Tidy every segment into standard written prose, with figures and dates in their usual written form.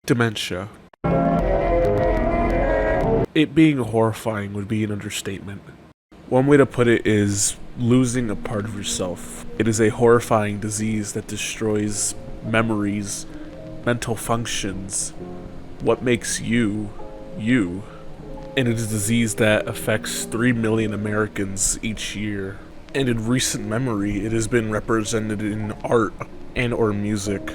Dementia. It being horrifying would be an understatement. One way to put it is losing a part of yourself. It is a horrifying disease that destroys memories, mental functions, what makes you, you. And it is a disease that affects 3 million Americans each year. And in recent memory, it has been represented in art and or music.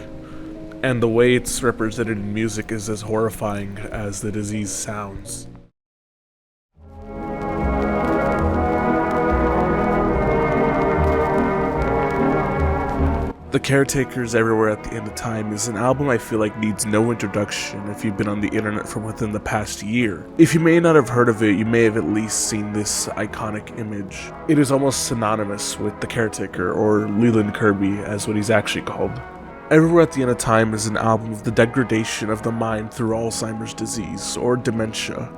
And the way it's represented in music is as horrifying as the disease sounds. The Caretakers Everywhere at the End of Time is an album I feel like needs no introduction if you've been on the internet for within the past year. If you may not have heard of it, you may have at least seen this iconic image. It is almost synonymous with The Caretaker, or Leland Kirby as what he's actually called. Everywhere at the End of Time is an album of the degradation of the mind through Alzheimer's disease, or dementia.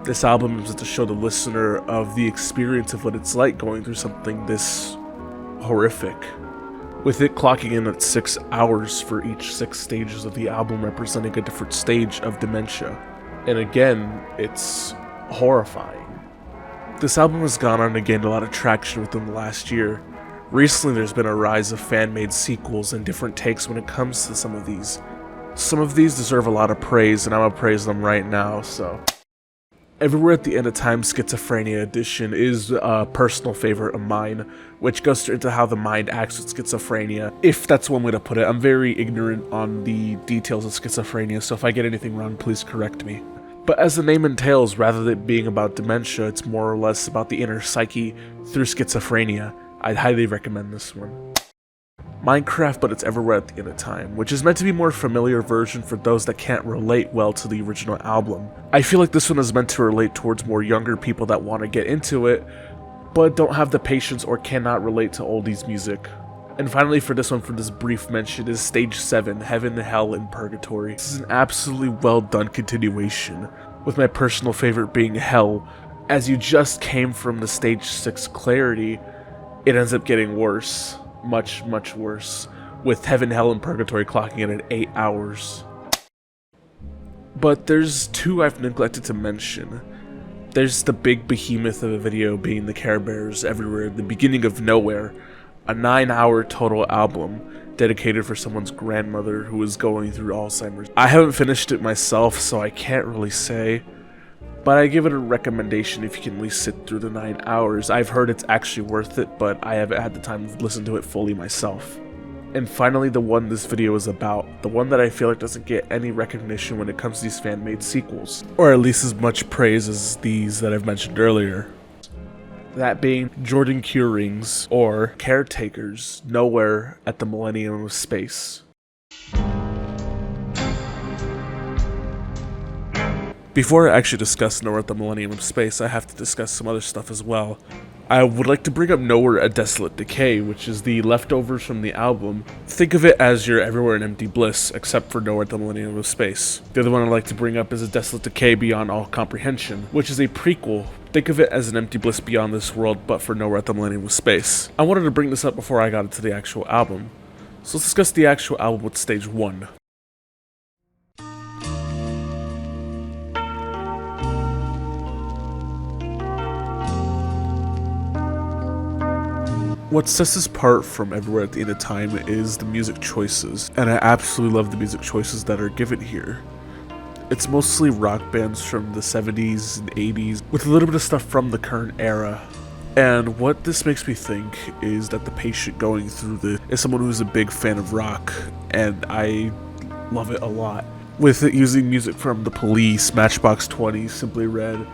This album is to show the listener of the experience of what it's like going through something this horrific, with it clocking in at 6 hours for each 6 stages of the album representing a different stage of dementia. And again, it's horrifying. This album has gone on to gain a lot of traction within the last year. Recently there's been a rise of fan-made sequels and different takes when it comes to some of these. Some of these deserve a lot of praise, and I'm gonna praise them right now, so. Everywhere at the End of Time Schizophrenia Edition is a personal favorite of mine, which goes straight into how the mind acts with schizophrenia, if that's one way to put it. I'm very ignorant on the details of schizophrenia, so if I get anything wrong, please correct me. But as the name entails, rather than being about dementia, it's more or less about the inner psyche through schizophrenia. I'd highly recommend this one. Minecraft, but it's Everywhere at the End of Time, which is meant to be a more familiar version for those that can't relate well to the original album. I feel like this one is meant to relate towards more younger people that want to get into it, but don't have the patience or cannot relate to oldies music. And finally for this one, for this brief mention, is Stage 7, Heaven, Hell, and Purgatory. This is an absolutely well done continuation, with my personal favorite being Hell. As you just came from the Stage 6 Clarity, it ends up getting worse. Much, much worse, with Heaven, Hell, and Purgatory clocking in at 8 hours. But there's two I've neglected to mention. There's the big behemoth of a video being the Care Bears Everywhere, the beginning of nowhere, a 9-hour total album dedicated for someone's grandmother who is going through Alzheimer's. I haven't finished it myself, so I can't really say, but I give it a recommendation if you can at least sit through the 9 hours. I've heard it's actually worth it, but I haven't had the time to listen to it fully myself. And finally, the one this video is about, the one that I feel like doesn't get any recognition when it comes to these fan-made sequels, or at least as much praise as these that I've mentioned earlier. That being Jordan Curing's, or Caretakers, Nowhere at the Millennium of Space. Before I actually discuss Nowhere at the Millennium of Space, I have to discuss some other stuff as well. I would like to bring up Nowhere a Desolate Decay, which is the leftovers from the album. Think of it as your Everywhere in Empty Bliss, except for Nowhere at the Millennium of Space. The other one I'd like to bring up is A Desolate Decay Beyond All Comprehension, which is a prequel. Think of it as an Empty Bliss Beyond This World, but for Nowhere at the Millennium of Space. I wanted to bring this up before I got into the actual album. So let's discuss the actual album with Stage 1. What sets this apart from Everywhere at the End of Time is the music choices, and I absolutely love the music choices that are given here. It's mostly rock bands from the 70s and 80s, with a little bit of stuff from the current era. And what this makes me think is that the patient going through this is someone who's a big fan of rock, and I love it a lot. With it using music from The Police, Matchbox 20, Simply Red,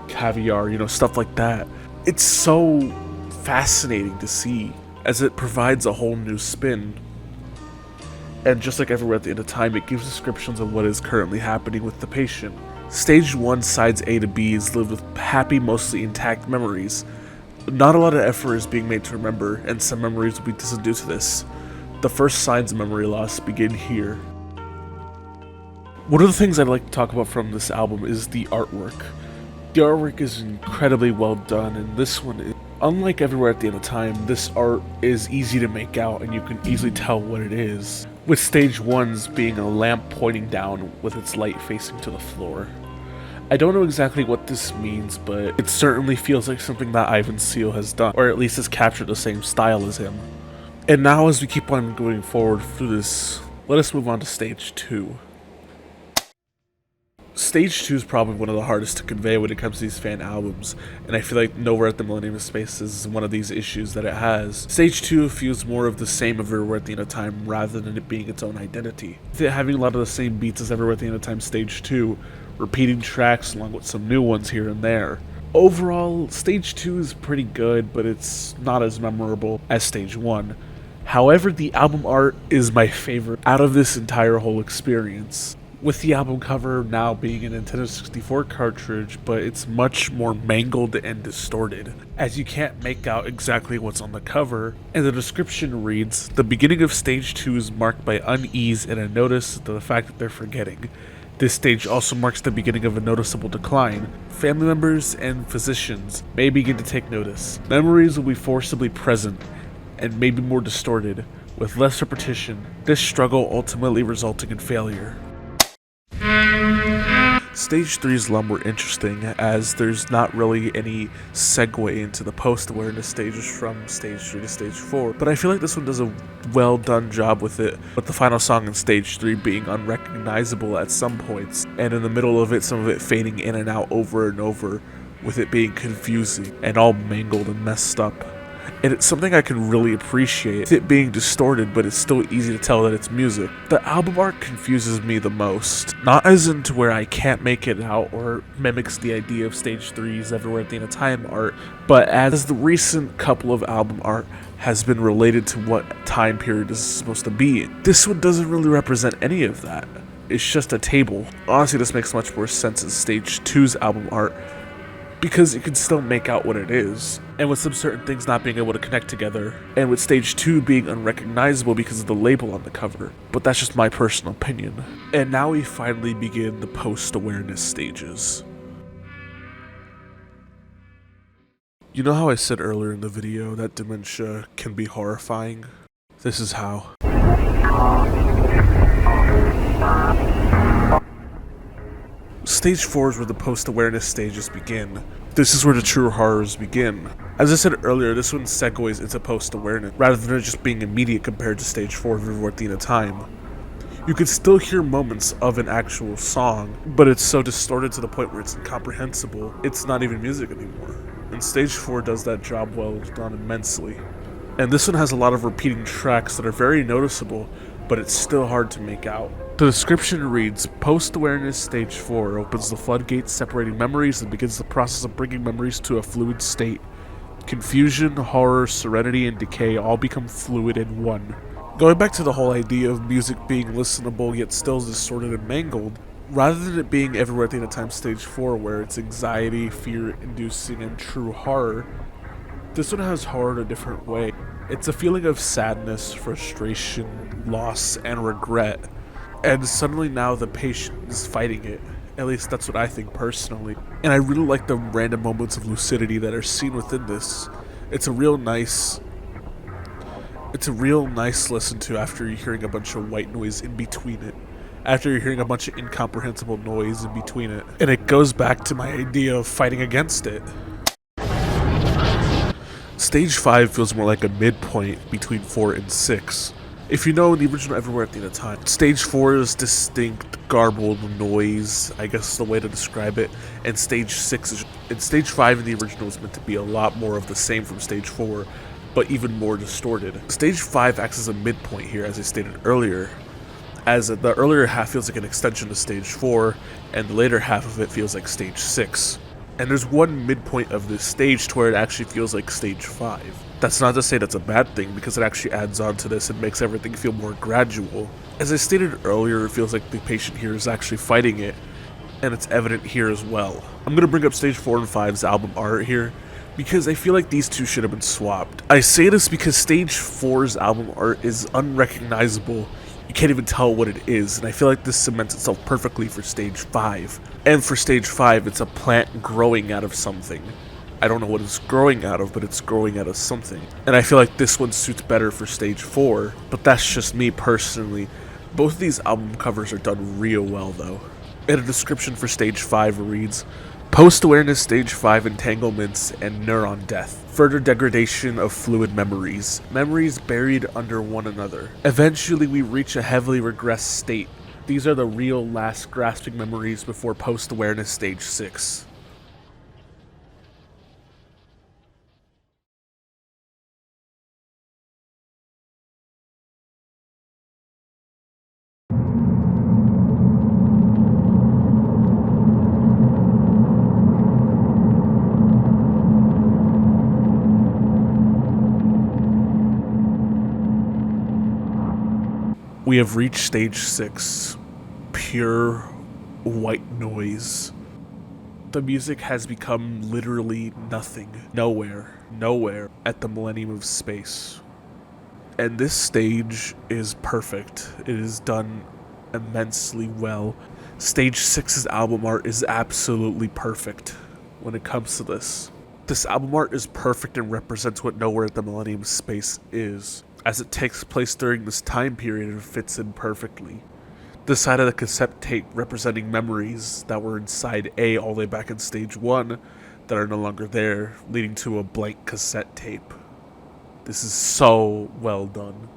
Caviar, stuff like that. It's so fascinating to see, as it provides a whole new spin. And just like Everywhere at the End of Time, it gives descriptions of what is currently happening with the patient. Stage 1, sides A to B, is lived with happy, mostly intact memories. Not a lot of effort is being made to remember, and some memories will be distant due to this. The first signs of memory loss begin here. One of the things I'd like to talk about from this album is the artwork. The artwork is incredibly well done, and this one is, unlike Everywhere at the End of Time, this art is easy to make out and you can easily tell what it is. with stage 1's being a lamp pointing down with its light facing to the floor. I don't know exactly what this means, but it certainly feels like something that Ivan Seal has done, or at least has captured the same style as him. And now as we keep on going forward through this, let us move on to stage 2. Stage 2 is probably one of the hardest to convey when it comes to these fan albums, and I feel like Nowhere at the Millennium Space is one of these issues that it has. Stage 2 feels more of the same Everywhere at the End of Time rather than it being its own identity. With it having a lot of the same beats as Everywhere at the End of Time Stage 2, repeating tracks along with some new ones here and there. Overall, Stage 2 is pretty good, but it's not as memorable as Stage 1. However, the album art is my favorite out of this entire whole experience. With the album cover now being a Nintendo 64 cartridge, but it's much more mangled and distorted, as you can't make out exactly what's on the cover, and the description reads, "The beginning of Stage 2 is marked by unease and a notice to the fact that they're forgetting. This stage also marks the beginning of a noticeable decline. Family members and physicians may begin to take notice. Memories will be forcibly present, and may be more distorted, with less repetition, this struggle ultimately resulting in failure." Stage 3's lum were interesting, as there's not really any segue into the post-awareness stages from Stage 3 to Stage 4, but I feel like this one does a well done job with it, with the final song in Stage 3 being unrecognizable at some points, and in the middle of it, some of it fading in and out over and over, with it being confusing and all mangled and messed up. And it's something I can really appreciate, it being distorted, but it's still easy to tell that it's music. The album art confuses me the most, not as into where I can't make it out or mimics the idea of Stage 3's Everywhere at the End of Time art, but as the recent couple of album art has been related to what time period is supposed to be. This one doesn't really represent any of that. It's just a table. Honestly, this makes much more sense as Stage 2's album art, because you can still make out what it is, and with some certain things not being able to connect together, and with Stage 2 being unrecognizable because of the label on the cover, but that's just my personal opinion. And now we finally begin the post-awareness stages. You know how I said earlier in the video that dementia can be horrifying? This is how. Stage 4 is where the post-awareness stages begin. This is where the true horrors begin. As I said earlier, this one segues into post-awareness, rather than it just being immediate compared to Stage 4 of Everywhere at the End of Time. You can still hear moments of an actual song, but it's so distorted to the point where it's incomprehensible, it's not even music anymore. And Stage 4 does that job well done immensely. And this one has a lot of repeating tracks that are very noticeable, but it's still hard to make out. The description reads, "Post-awareness Stage 4 opens the floodgates separating memories and begins the process of bringing memories to a fluid state. Confusion, horror, serenity, and decay all become fluid in one." Going back to the whole idea of music being listenable yet still distorted and mangled, rather than it being Everywhere at the End of Time Stage 4 where it's anxiety, fear-inducing, and true horror, this one has horror in a different way. It's a feeling of sadness, frustration, loss, and regret. And suddenly now the patient is fighting it. At least that's what I think personally. And I really like the random moments of lucidity that are seen within this. It's a real nice listen to after you're hearing a bunch of white noise in between it. After you're hearing a bunch of incomprehensible noise in between it. And it goes back to my idea of fighting against it. Stage 5 feels more like a midpoint between 4 and 6. If you know, in the original Everywhere at the End of Time, Stage 4 is distinct, garbled noise, I guess is the way to describe it, and Stage 5 in the original is meant to be a lot more of the same from Stage 4, but even more distorted. Stage 5 acts as a midpoint here, as I stated earlier, as the earlier half feels like an extension to Stage 4, and the later half of it feels like Stage 6. And there's one midpoint of this stage to where it actually feels like Stage 5. That's not to say that's a bad thing, because it actually adds on to this and makes everything feel more gradual. As I stated earlier, it feels like the patient here is actually fighting it, and it's evident here as well. I'm going to bring up Stage 4 and 5's album art here, because I feel like these two should have been swapped. I say this because Stage 4's album art is unrecognizable. You can't even tell what it is, and I feel like this cements itself perfectly for Stage 5. And for Stage 5, it's a plant growing out of something. I don't know what it's growing out of, but it's growing out of something. And I feel like this one suits better for stage 4, but that's just me personally. Both of these album covers are done real well though. And a description for stage 5 reads, post-awareness stage 5 entanglements and neuron death. Further degradation of fluid memories. Memories buried under one another. Eventually we reach a heavily regressed state. These are the real last grasping memories before post-awareness stage 6. We have reached stage 6, pure white noise. The music has become literally nothing, nowhere at the Millennium of space. And this stage is perfect. It is done immensely well. Stage 6's album art is absolutely perfect when it comes to this. This album art is perfect and represents what Nowhere at the Millennium of Space is. As it takes place during this time period, it fits in perfectly. The side of the cassette tape representing memories that were inside A all the way back in stage 1 that are no longer there, leading to a blank cassette tape. This is so well done.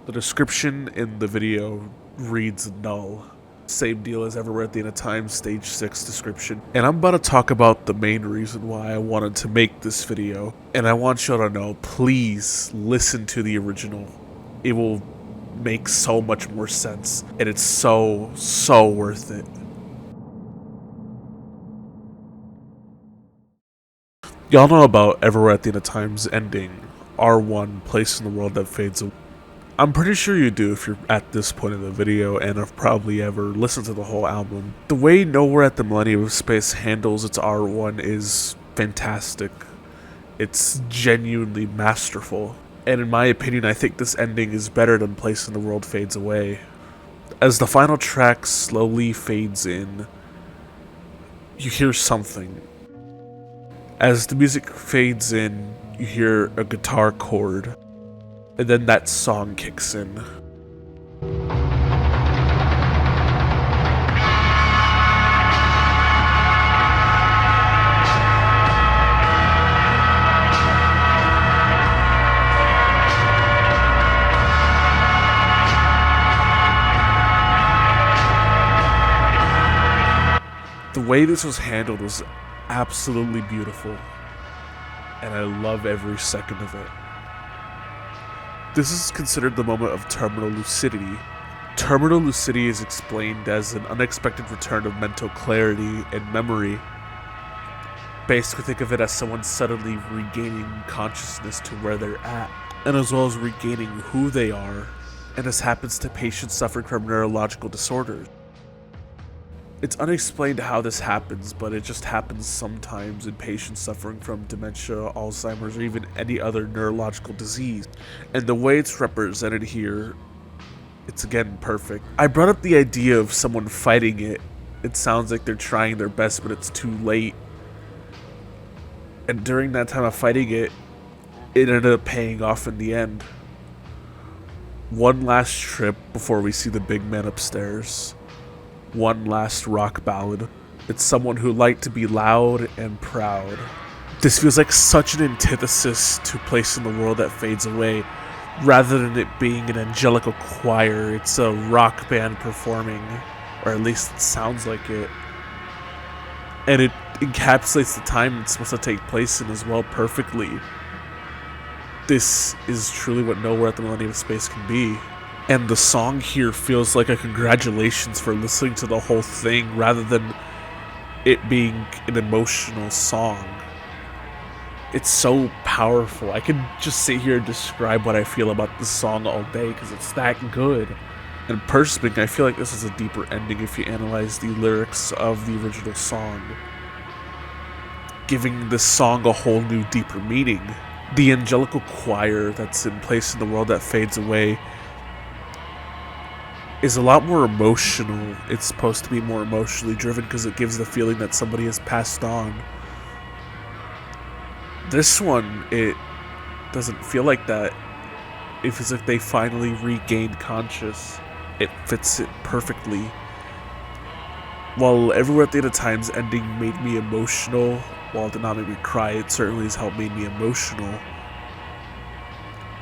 The description in the video reads null. Same deal as Everywhere at the End of Time stage 6 description. And I'm about to talk about the main reason why I wanted to make this video. And I want y'all to know, please listen to the original. It will make so much more sense. And it's so worth it. Y'all know about Everywhere at the End of Time's ending, R1, Place in the World That Fades Away. I'm pretty sure you do if you're at this point in the video and have probably ever listened to the whole album. The way Nowhere at the Millennium of Space handles its R1 is fantastic. It's genuinely masterful. And in my opinion, I think this ending is better than Place in the World Fades Away. As the final track slowly fades in, you hear something. As the music fades in, you hear a guitar chord. And then that song kicks in. The way this was handled was absolutely beautiful, and I love every second of it. This is considered the moment of terminal lucidity. Terminal lucidity is explained as an unexpected return of mental clarity and memory. Basically, think of it as someone suddenly regaining consciousness to where they're at, and as well as regaining who they are, and this happens to patients suffering from neurological disorders. It's unexplained how this happens, but it just happens sometimes in patients suffering from dementia, Alzheimer's, or even any other neurological disease. And the way it's represented here, it's again perfect. I brought up the idea of someone fighting it. It sounds like they're trying their best, but it's too late. And during that time of fighting it, it ended up paying off in the end. One last trip before we see the big man upstairs. One last rock ballad. It's someone who liked to be loud and proud. This feels like such an antithesis to Place in the World That Fades Away. Rather than it being an angelical choir, it's a rock band performing, or at least it sounds like it. And it encapsulates the time it's supposed to take place in as well perfectly. This is truly what Nowhere at the Millennium of Space can be. And the song here feels like a congratulations for listening to the whole thing rather than it being an emotional song. It's so powerful. I could just sit here and describe what I feel about this song all day because it's that good. And personally, I feel like this is a deeper ending if you analyze the lyrics of the original song, giving this song a whole new, deeper meaning. The angelical choir that's in Place in the World That Fades Away is a lot more emotional. It's supposed to be more emotionally driven because it gives the feeling that somebody has passed on. This one, it doesn't feel like that. It feels like they finally regained conscious. It fits it perfectly. While Everywhere at the End of Time's ending made me emotional, while it did not make me cry, it certainly has helped made me emotional.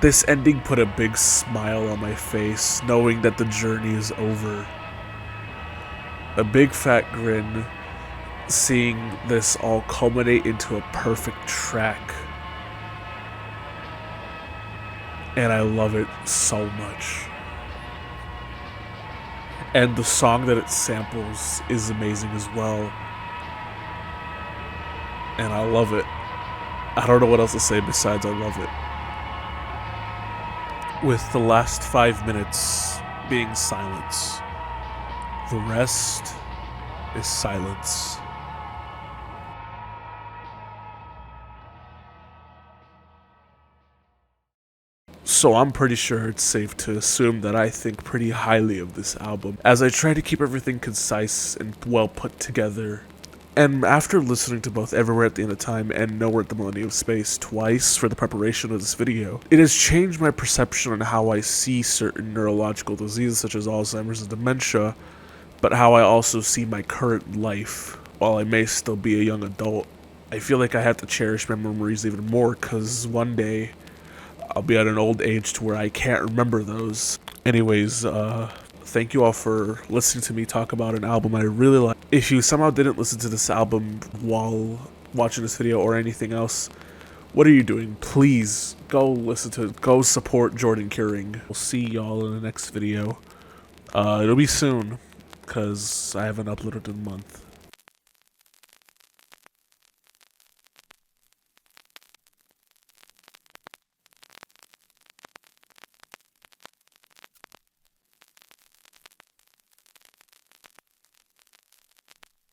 This ending put a big smile on my face, knowing that the journey is over. A big fat grin, seeing this all culminate into a perfect track. And I love it so much. And the song that it samples is amazing as well. And I love it. I don't know what else to say besides I love it. With the last 5 minutes being silence. The rest is silence. So I'm pretty sure it's safe to assume that I think pretty highly of this album, as I try to keep everything concise and well put together. And after listening to both Everywhere at the End of Time and Nowhere at the Millennium Space twice for the preparation of this video, it has changed my perception on how I see certain neurological diseases such as Alzheimer's and dementia, but how I also see my current life. While I may still be a young adult, I feel like I have to cherish my memories even more, because one day I'll be at an old age to where I can't remember those. Anyways, thank you all for listening to me talk about an album I really like. If you somehow didn't listen to this album while watching this video or anything else, what are you doing? Please go listen to it. Go support Jordan Curing. We'll see y'all in the next video. It'll be soon, because I haven't uploaded in a month.